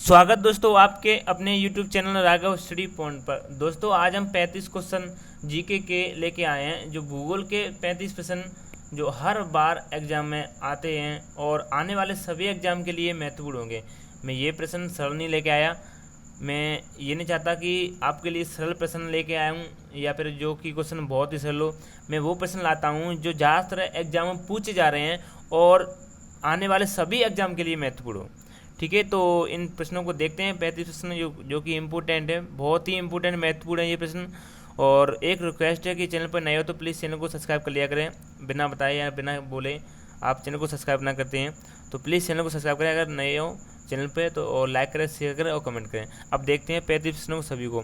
स्वागत दोस्तों आपके अपने YouTube channel Raghav study point पर। दोस्तों आज हम 35 क्वेश्चन जीके के लेके आए हैं, जो भूगोल के 35 प्रश्न जो हर बार एग्जाम में आते हैं और आने वाले सभी एग्जाम के लिए महत्वपूर्ण होंगे। मैं ये प्रश्न सरल नहीं लेके आया, मैं ये नहीं चाहता कि आपके लिए सरल प्रश्न लेके आया हूँ या फिर जो कि क्वेश्चन बहुत ही सरल हो। मैं वो प्रश्न लाता हूँ जो ज़्यादातर एग्जाम में पूछे जा रहे हैं और आने वाले सभी एग्जाम के लिए महत्वपूर्ण हो। ठीक है, तो इन प्रश्नों को देखते हैं। 35 प्रश्न जो कि इम्पोर्टेंट है, बहुत ही इम्पोर्टेंट महत्वपूर्ण है ये प्रश्न। और एक रिक्वेस्ट है कि चैनल पर नए हो तो प्लीज़ चैनल को सब्सक्राइब कर लिया करें। बिना बताए या बिना बोले आप चैनल को सब्सक्राइब ना करते हैं तो प्लीज़ चैनल को सब्सक्राइब करें अगर नए हो चैनल पे तो, और लाइक करें, शेयर करें और कमेंट करें। अब देखते हैं 35 प्रश्नों को सभी को।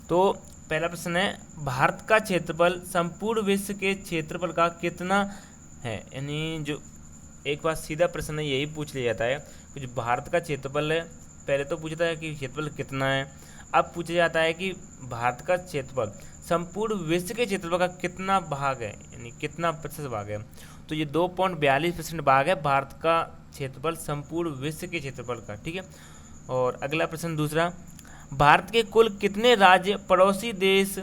तो पहला प्रश्न है, भारत का क्षेत्रफल संपूर्ण विश्व के क्षेत्रफल का कितना है? यानी जो एक बार सीधा प्रश्न है यही पूछ लिया जाता है कि जो भारत का क्षेत्रफल है, पहले तो पूछता है कि क्षेत्रफल कितना है, अब पूछा जाता है कि भारत का क्षेत्रफल संपूर्ण विश्व के क्षेत्रफल का कितना भाग है, यानी कितना प्रतिशत भाग है। तो ये 2.42% भाग है भारत का क्षेत्रफल संपूर्ण विश्व के क्षेत्रफल का। ठीक है, और अगला प्रश्न दूसरा, भारत के कुल कितने राज्य पड़ोसी देश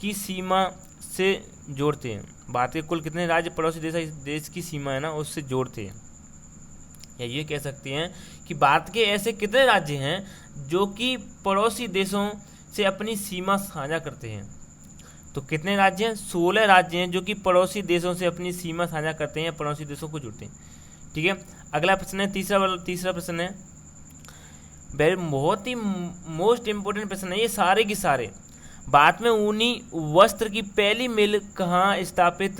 की सीमा से जोड़ते हैं? भारत के कुल कितने राज्य पड़ोसी देश की सीमा है ना उससे जोड़ते हैं, या ये कह सकते हैं कि भारत के ऐसे कितने राज्य हैं जो कि पड़ोसी देशों से अपनी सीमा साझा करते हैं। तो कितने राज्य हैं? 16 राज्य हैं जो कि पड़ोसी देशों से अपनी सीमा साझा करते हैं, पड़ोसी देशों को जुड़ते हैं। ठीक है, अगला प्रश्न है तीसरा प्रश्न है, बहुत ही मोस्ट इंपोर्टेंट प्रश्न है ये सारे के सारे। भारत में ऊनी वस्त्र की पहली मिल कहाँ स्थापित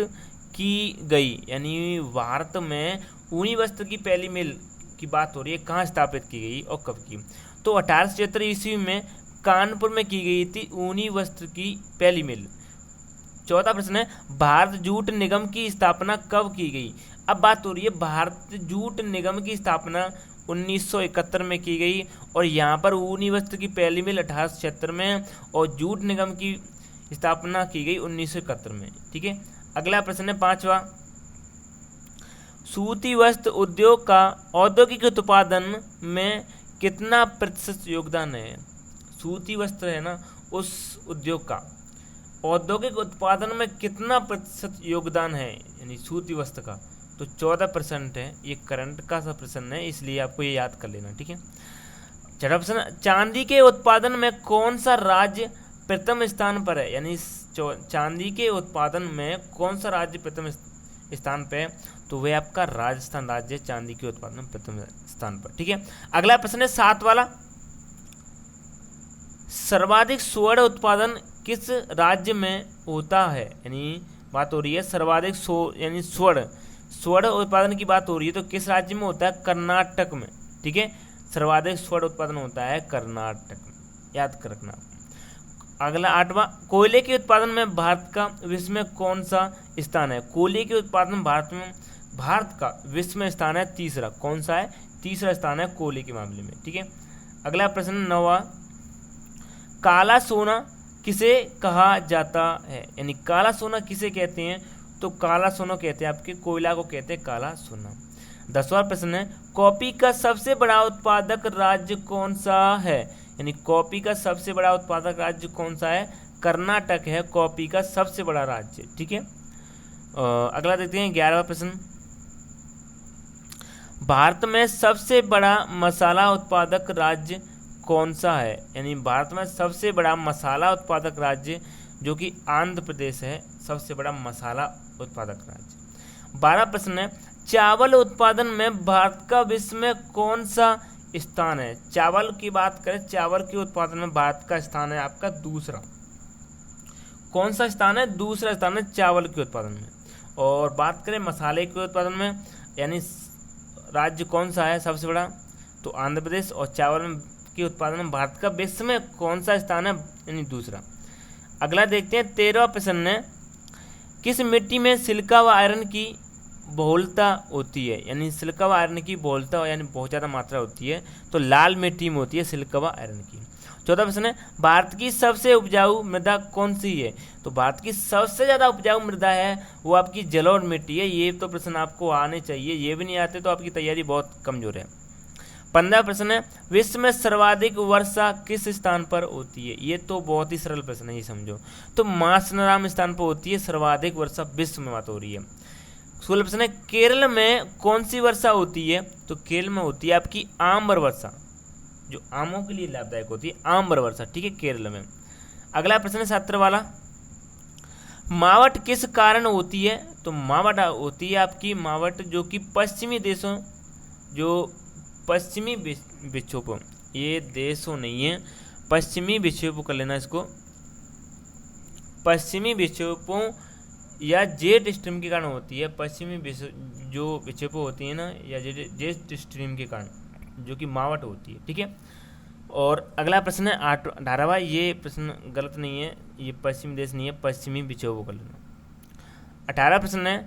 की गई? यानी भारत में ऊनी वस्त्र की पहली मिल की बात हो रही है, कहाँ स्थापित की गई और कब की? तो 1876 ईस्वी में कानपुर में की गई थी ऊनी वस्त्र की पहली मिल। चौथा प्रश्न है, भारत जूट निगम की स्थापना कब की गई? अब बात हो रही है भारत जूट निगम की स्थापना 1971 में की गई, और यहाँ पर ऊनी वस्त्र की पहली मिल 1876 में और जूट निगम की स्थापना की गई 1971 में। ठीक है, अगला प्रश्न है पांचवा, सूती वस्त्र उद्योग का औद्योगिक उत्पादन में कितना प्रतिशत योगदान है? सूती वस्त्र है ना, उस उद्योग का औद्योगिक उत्पादन में कितना प्रतिशत योगदान है, यानी सूती वस्त्र का? तो 14% है। ये करंट का सा प्रश्न है, इसलिए आपको ये याद कर लेना। ठीक है, छठा प्रश्न, चांदी के उत्पादन में कौन सा राज्य प्रथम स्थान पर है? यानी चांदी के उत्पादन में कौन सा राज्य प्रथम स्थान पे है? तो वह आपका राजस्थान राज्य चांदी के उत्पादन में प्रथम स्थान पर। ठीक है, अगला प्रश्न है 7 वाला, सर्वाधिक स्वर्ण उत्पादन किस राज्य में होता है? यानी बात हो रही है सर्वाधिक यानी स्वर्ण उत्पादन की बात हो रही है, तो किस राज्य में होता है? कर्नाटक में। ठीक है, सर्वाधिक स्वर्ण उत्पादन होता है कर्नाटक में, याद कर रखना। अगला 8वां, कोयले के उत्पादन में भारत का विश्व में कौन सा स्थान है? कोयले के उत्पादन भारत का विश्व में स्थान है तीसरा। कौन सा है? तीसरा स्थान है कोयले के मामले में। ठीक है, अगला प्रश्न 9वां, काला सोना किसे कहा जाता है? यानी काला सोना किसे कहते हैं? तो काला सोना कहते हैं आपके कोयला को कहते हैं काला सोना। 10वां प्रश्न है, कॉफी का सबसे बड़ा उत्पादक राज्य कौन सा है? यानी कॉफी का सबसे बड़ा उत्पादक राज्य कौन सा है? कर्नाटक है कॉफी का सबसे बड़ा राज्य। ठीक है, अगला देखते हैं 11वां प्रश्न, भारत में सबसे बड़ा मसाला उत्पादक राज्य कौन सा है? यानी भारत में सबसे बड़ा मसाला उत्पादक राज्य जो कि आंध्र प्रदेश है, सबसे बड़ा मसाला उत्पादक राज्य। 12 प्रश्न है, चावल उत्पादन में भारत का विश्व में कौन सा स्थान है? चावल की बात करें, चावल के उत्पादन में भारत का स्थान है आपका दूसरा। कौन सा स्थान है? दूसरा स्थान है चावल के उत्पादन में। और बात करें मसाले के उत्पादन में, यानी राज्य कौन सा है सबसे बड़ा? तो आंध्र प्रदेश। और चावल के उत्पादन में भारत का विश्व में कौन सा स्थान है? यानी दूसरा। अगला देखते हैं 13वां प्रश्न है, किस मिट्टी में सिलिका व आयरन की बहुलता होती है? यानी सिलिका व आयरन की बहुलता यानी बहुत ज़्यादा मात्रा होती है, तो लाल मिट्टी में होती है सिलिका व आयरन की। 14वां प्रश्न है, भारत की सबसे उपजाऊ मृदा कौन सी है? तो भारत की सबसे ज़्यादा उपजाऊ मृदा है वो आपकी जलोढ़ मिट्टी है। ये तो प्रश्न आपको आने चाहिए, ये भी नहीं आते तो आपकी तैयारी बहुत कमजोर है। 15 प्रश्न है, विश्व में सर्वाधिक वर्षा किस स्थान पर होती है? ये तो बहुत ही सरल प्रश्न है, ये समझो। तो मासनाराम स्थान पर होती है सर्वाधिक वर्षा, विश्व में बात हो रही है। 16 प्रश्न है, केरल में कौन सी वर्षा होती है? तो केरल में होती है आपकी आम्र वर्षा, जो आमों के लिए लाभदायक होती है, आम्र वर्षा, ठीक है, केरल में। अगला प्रश्न है 17 वाला, मावट किस कारण होती है? तो मावट होती है आपकी, मावट जो कि पश्चिमी देशों, जो पश्चिमी विक्षोभ, ये देशों नहीं है, पश्चिमी विक्षोभ कर लेना इसको, पश्चिमी विक्षोभों या जेट स्ट्रीम के कारण होती है। पश्चिमी जो विक्षोभ होती है ना, या जेट स्ट्रीम के कारण जो कि मावट होती है, ठीक है। और अगला प्रश्न है 18वां, ये प्रश्न गलत नहीं है, ये पश्चिमी देश नहीं है, पश्चिमी विक्षोभ कर लेना। 18 प्रश्न है,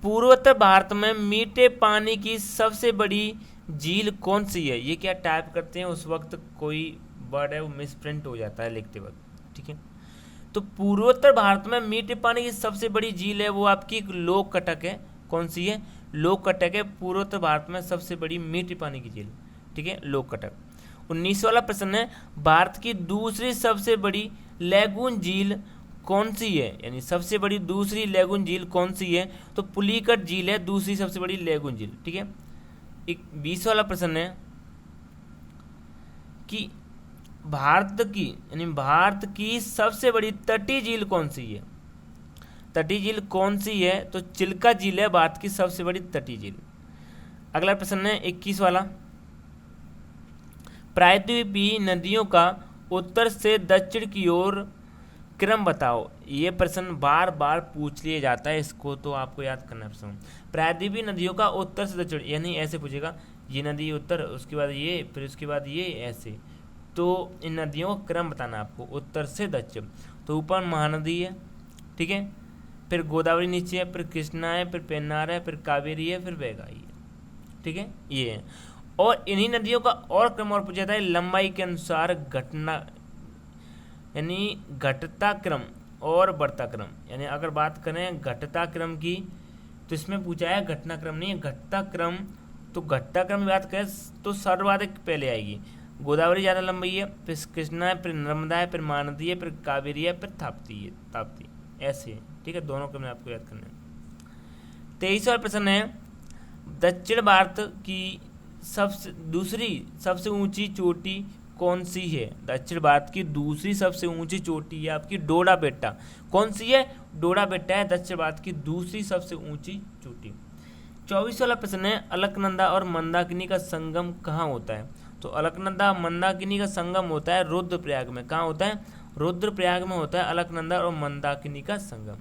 पूर्वोत्तर भारत में मीठे पानी की सबसे बड़ी झील कौन सी है? ये क्या टाइप करते हैं उस वक्त कोई वर्ड है वो मिसप्रिंट हो जाता है लिखते वक्त, ठीक है। तो पूर्वोत्तर भारत में मीठे पानी की सबसे बड़ी झील है वो आपकी लोककटक है। कौन सी है? लोककटक है, पूर्वोत्तर भारत में सबसे बड़ी मीठे पानी की झील, ठीक है, लोककटक। 19 वाला प्रश्न है, भारत की दूसरी सबसे बड़ी लैगून झील कौन सी है? यानी सबसे बड़ी दूसरी लैगून झील कौन सी है? तो पुलिकट झील है दूसरी सबसे बड़ी लैगून झील, ठीक है। 20 वाला प्रश्न है कि भारत की सबसे बड़ी तटीय झील कौन सी है? तटीय झील कौन सी है? तो चिल्का झील है भारत की सबसे बड़ी तटीय झील। अगला प्रश्न है 21 वाला, प्रायद्वीपीय नदियों का उत्तर से दक्षिण की ओर क्रम बताओ। ये प्रश्न बार बार पूछ लिया जाता है, इसको तो आपको याद करना है प्रश्न। प्रायद्वीपीय नदियों का उत्तर से दक्षिण, यानी ऐसे पूछेगा, ये नदी उत्तर, उसके बाद ये, फिर उसके बाद ये, ऐसे। तो इन नदियों का क्रम बताना आपको, उत्तर से दक्षिण। तो ऊपर महानदी है, ठीक है, फिर गोदावरी नीचे है, फिर कृष्णा है, फिर पेन्नार है, फिर कावेरी है, फिर वैगाई है, ठीक है, ये है। और इन्हीं नदियों का और क्रम और पूछा जाता है लंबाई के अनुसार घटना, यानी घटता क्रम और बढ़ता क्रम। यानी अगर बात करें घटता क्रम की तो इसमें पूछा है घटना क्रम नहीं है, घटता क्रम। तो घटता क्रम की बात करें तो सर्वाधिक पहले आएगी गोदावरी, ज़्यादा लंबी है, फिर कृष्णा है, फिर नर्मदा है, फिर महानदी है, फिर कावेरी है, फिर ताप्ती, ऐसे है, ठीक है। दोनों क्रम आपको याद करना है। 23वां प्रश्न है, दक्षिण भारत की दूसरी सबसे ऊंची चोटी कौन सी है? दक्षिण भारत की दूसरी सबसे ऊंची चोटी है आपकी डोडा बेट्टा। कौन सी है? डोडा बेट्टा है दक्षिण भारत की दूसरी सबसे ऊंची चोटी। 24 वाला प्रश्न है, अलकनंदा और मंदाकिनी का संगम कहाँ होता है? तो अलकनंदा मंदाकिनी का संगम होता है रुद्रप्रयाग में। कहाँ होता है? रुद्रप्रयाग में होता है अलकनंदा और मंदाकिनी का संगम।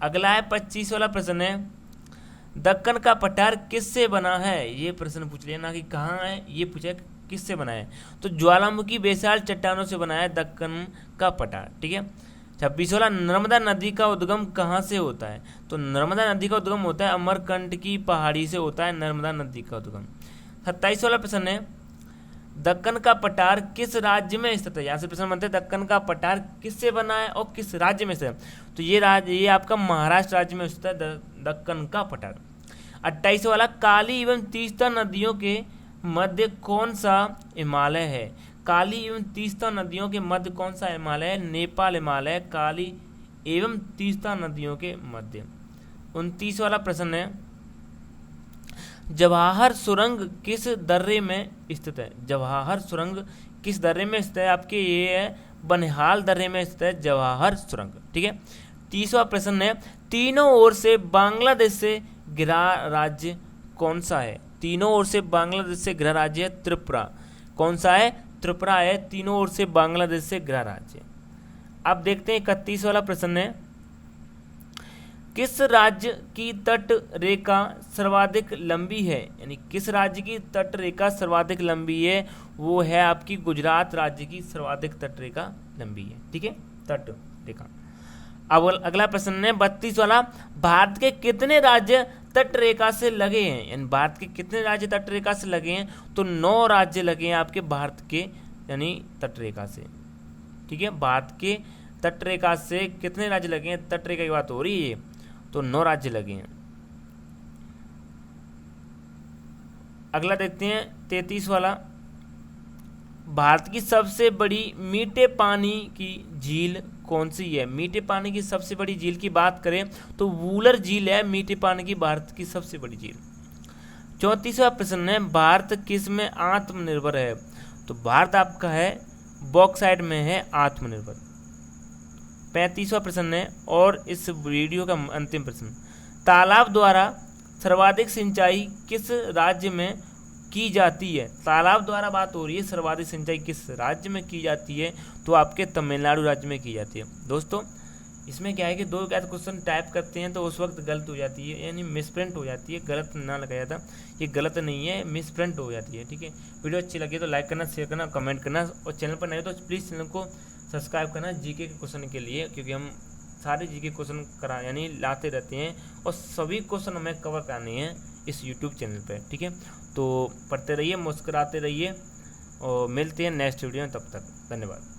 अगला है 25 वाला प्रश्न है, दक्कन का पठार किससे बना है? ये प्रश्न पूछ लिया ना कि कहाँ है, ये पूछा किससे बना है। तो ज्वालामुखी बेसाल चट्टानों से बना है दक्कन का पठार, ठीक है। 26 वाला, नर्मदा नदी का उद्गम कहाँ से होता है? तो नर्मदा नदी का उद्गम होता है अमरकंटक की पहाड़ी से होता है नर्मदा नदी का उद्गम। 27 वाला प्रश्न है, दक्कन का पठार किस राज्य में स्थित है? यहाँ से प्रश्न बनते हैं दक्कन का पठार किससे बना है और किस राज्य में स्थित है? तो ये आपका महाराष्ट्र राज्य में स्थित है दक्कन का पठार। 28 वाला, काली एवं तीस्ता नदियों के मध्य कौन सा हिमालय है? काली एवं तीस्ता नदियों के मध्य कौन सा हिमालय है? नेपाल हिमालय, काली एवं तीस्ता नदियों के मध्य। 29 वाला प्रश्न है, जवाहर सुरंग किस दर्रे में स्थित है? जवाहर सुरंग किस दर्रे में स्थित है? आपके ये है बनिहाल दर्रे में स्थित है जवाहर सुरंग, ठीक है। 30वां प्रश्न है, तीनों ओर से बांग्लादेश से घिरा राज्य कौन सा है? तीनों ओर से बांग्लादेश से घिरा राज्य है त्रिपुरा। कौन सा है? त्रिपुरा है, तीनों ओर से बांग्लादेश से घिरा राज्य। अब देखते हैं 31 वाला प्रश्न है, किस राज्य की तट रेखा सर्वाधिक लंबी है? यानी किस राज्य की तट रेखा सर्वाधिक लंबी है? वो है आपकी गुजरात राज्य की सर्वाधिक तट रेखा लंबी है, ठीक है, तट रेखा। अब अगला प्रश्न है 32 वाला, भारत के कितने राज्य तट रेखा से लगे हैं? यानी भारत के कितने राज्य तट रेखा से लगे हैं? तो 9 राज्य लगे हैं आपके भारत के यानी तट रेखा से, ठीक है। भारत के तट रेखा से कितने राज्य लगे हैं? तट रेखा की बात हो रही है, तो 9 राज्य लगे हैं। अगला देखते हैं 33 वाला। भारत की सबसे बड़ी मीठे पानी की झील कौन सी है? मीठे पानी की सबसे बड़ी झील की बात करें तो वूलर झील है मीठे पानी की भारत की सबसे बड़ी झील। 34वां प्रश्न है, भारत किस में आत्मनिर्भर है? तो भारत आपका है बॉक्साइट में है आत्मनिर्भर। 35वां प्रश्न है और इस वीडियो का अंतिम प्रश्न, तालाब द्वारा सर्वाधिक सिंचाई किस राज्य में की जाती है? तालाब द्वारा बात हो रही है, सर्वाधिक सिंचाई किस राज्य में की जाती है? तो आपके तमिलनाडु राज्य में की जाती है। दोस्तों इसमें क्या है कि 2 क्वेश्चन टाइप करते हैं तो उस वक्त गलत हो जाती है, यानी मिसप्रिंट हो जाती है, गलत ना लगाया था, ये गलत नहीं है, मिसप्रिंट हो जाती है। ठीक है, वीडियो अच्छी लगी तो लाइक करना, शेयर करना, कमेंट करना, और चैनल पर नए हो तो प्लीज़ चैनल को सब्सक्राइब करना जीके के क्वेश्चन के लिए, क्योंकि हम सारे जीके क्वेश्चन करा यानी लाते रहते हैं और सभी क्वेश्चन हमें कवर कराने हैं इस यूट्यूब चैनल पर। ठीक है, तो पढ़ते रहिए, मुस्कुराते रहिए और मिलते हैं नेक्स्ट वीडियो में। तब तक धन्यवाद।